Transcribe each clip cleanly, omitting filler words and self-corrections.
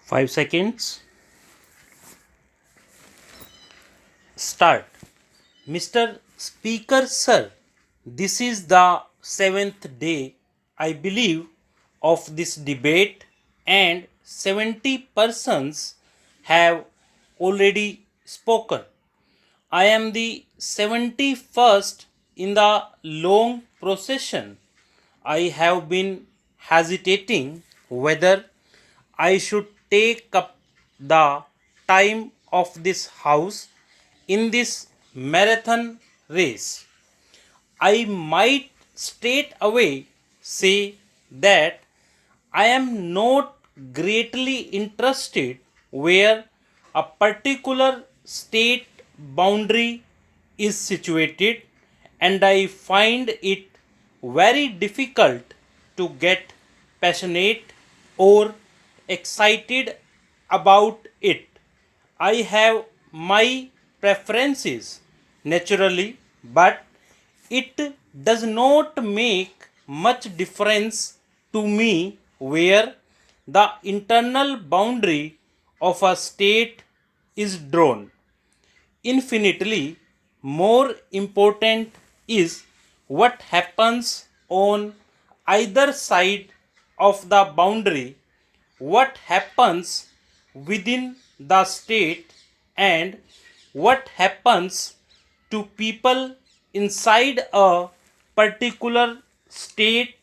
5 seconds. Start. Mr. Speaker, sir, this is the seventh day, I believe, of this debate, and 70 persons have already spoken. I am the 71st in the long procession. I have been hesitating whether I should take up the time of this house in this marathon race. I might straight away say that I am not greatly interested where a particular state boundary is situated, and I find it very difficult to get passionate or excited about it. I have my preferences naturally, but it does not make much difference to me where the internal boundary of a state is drawn. Infinitely more important is what happens on either side of the boundary, what happens within the state, and what happens to people inside a particular state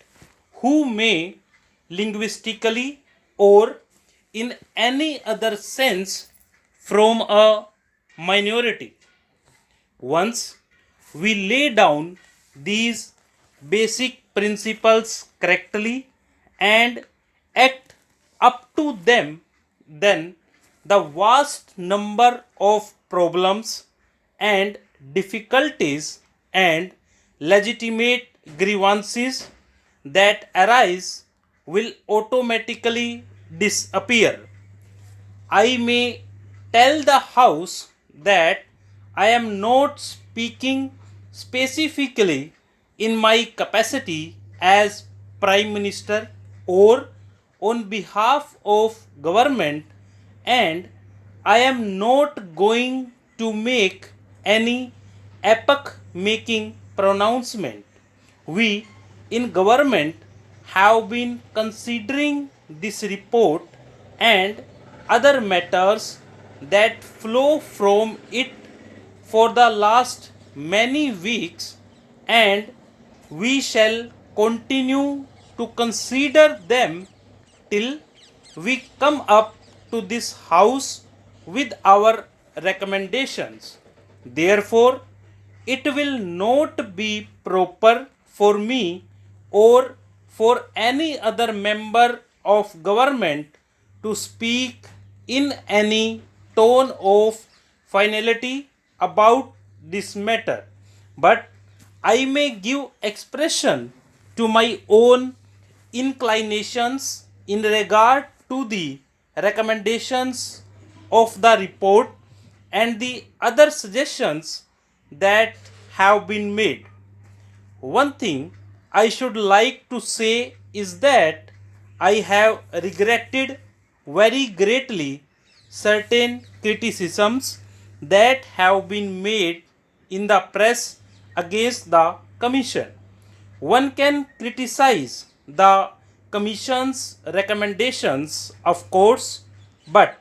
who may linguistically or in any other sense from a minority. Once we lay down these basic principles correctly and act up to them, then the vast number of problems and difficulties and legitimate grievances that arise will automatically disappear. I may tell the House that I am not speaking specifically in my capacity as Prime Minister or on behalf of government, and I am not going to make any epoch making pronouncement. We in government have been considering this report and other matters that flow from it for the last many weeks, and we shall continue to consider them till we come up to this house with our recommendations. Therefore, it will not be proper for me or for any other member of government to speak in any tone of finality about this matter, but I may give expression to my own inclinations in regard to the recommendations of the report and the other suggestions that have been made. One thing I should like to say is that I have regretted very greatly certain criticisms that have been made in the press against the Commission. One can criticize the Commission's recommendations, of course, but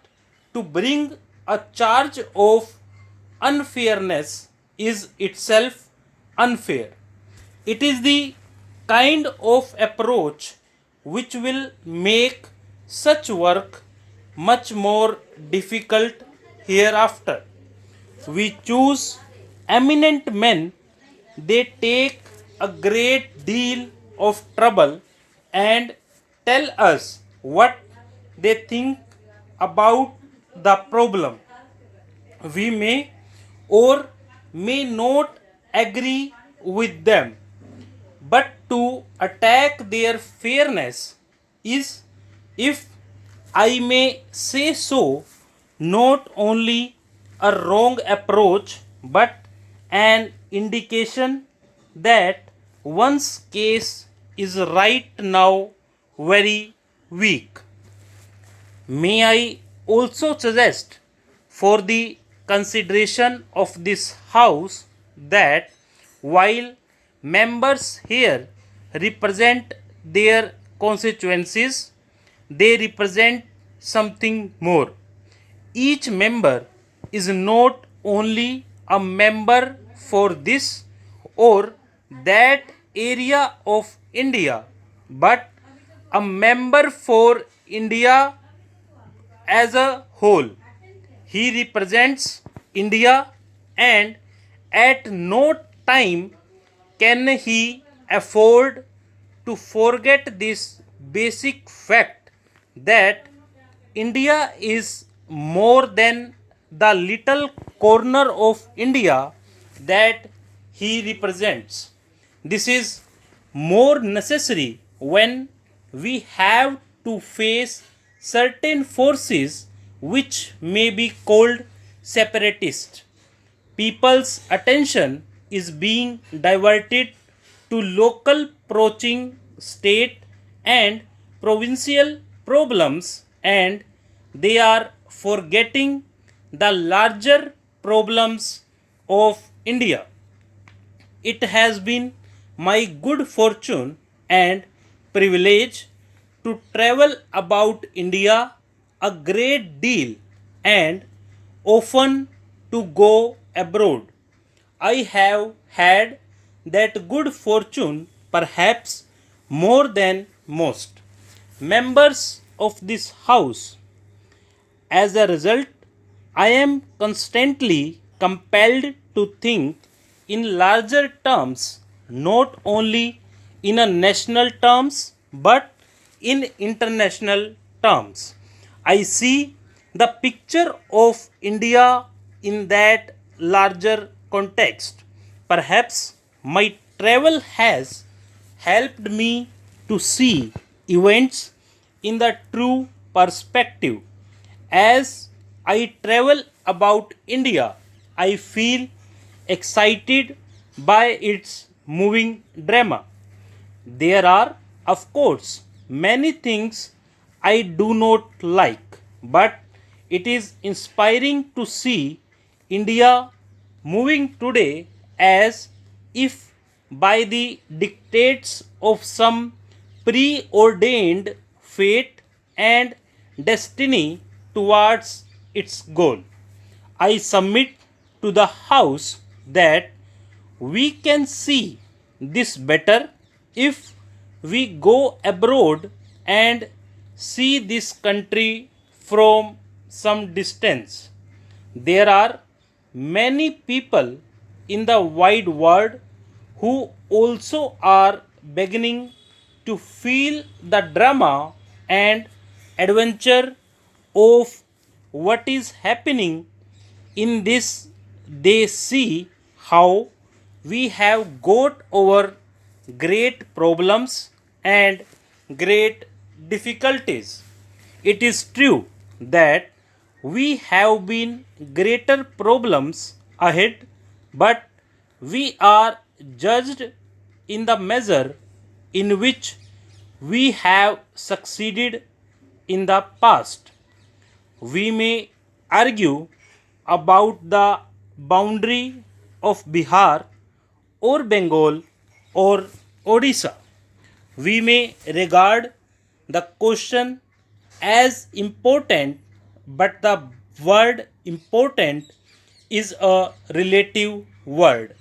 to bring a charge of unfairness is itself unfair. It is the kind of approach which will make such work much more difficult hereafter. We choose eminent men, they take a great deal of trouble and tell us what they think about the problem. We may or may not agree with them, but to attack their fairness is, if I may say so, not only a wrong approach but an indication that one's case is right now very weak. May I also suggest for the consideration of this House that while members here represent their constituencies, they represent something more. Each member is not only a member for this or that area of India, but a member for India as a whole. He represents India, and at no time can he afford to forget this basic fact that India is more than the little corner of India that he represents. This is more necessary when we have to face certain forces which may be called separatist. People's attention is being diverted to local approaching state and provincial problems, and they are forgetting the larger problems of India. It has been my good fortune and privilege to travel about India a great deal and often to go abroad. I have had that good fortune perhaps more than most members of this house. As a result, I am constantly compelled to think in larger terms, not only in a national terms but in international terms. I see the picture of India in that larger context. Perhaps my travel has helped me to see events in the true perspective. As I travel about India, I feel excited by its moving drama. There are, of course, many things I do not like, but it is inspiring to see India moving today as if by the dictates of some preordained fate and destiny towards its goal. I submit to the House that we can see this better if we go abroad and see this country from some distance. There are many people in the wide world who also are beginning to feel the drama and adventure of what is happening in this. They see how we have got over great problems and great difficulties. It is true that we have been greater problems ahead, but we are judged in the measure in which we have succeeded in the past. We may argue about the boundary of Bihar or Bengal or Odisha. We may regard the question as important, but the word important is a relative word.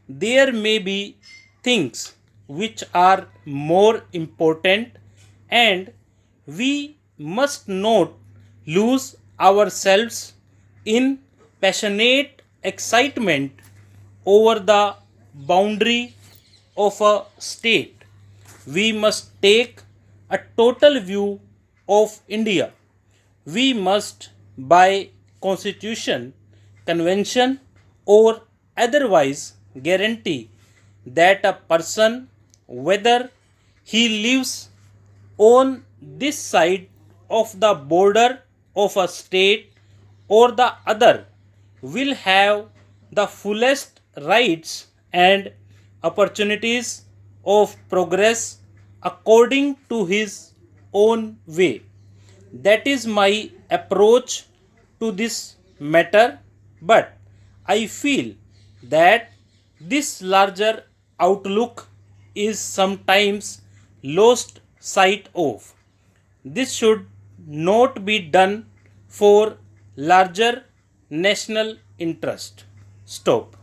There may be things which are more important, and we must not lose ourselves in passionate excitement over the boundary of a state. We must take a total view of India. We must, by constitution, convention, or otherwise, guarantee that a person, whether he lives on this side of the border of a state or the other, will have the fullest rights and opportunities of progress according to his own way. That is my approach to this matter, but I feel that this larger outlook is sometimes lost sight of. This should not be done for larger national interest. Stop.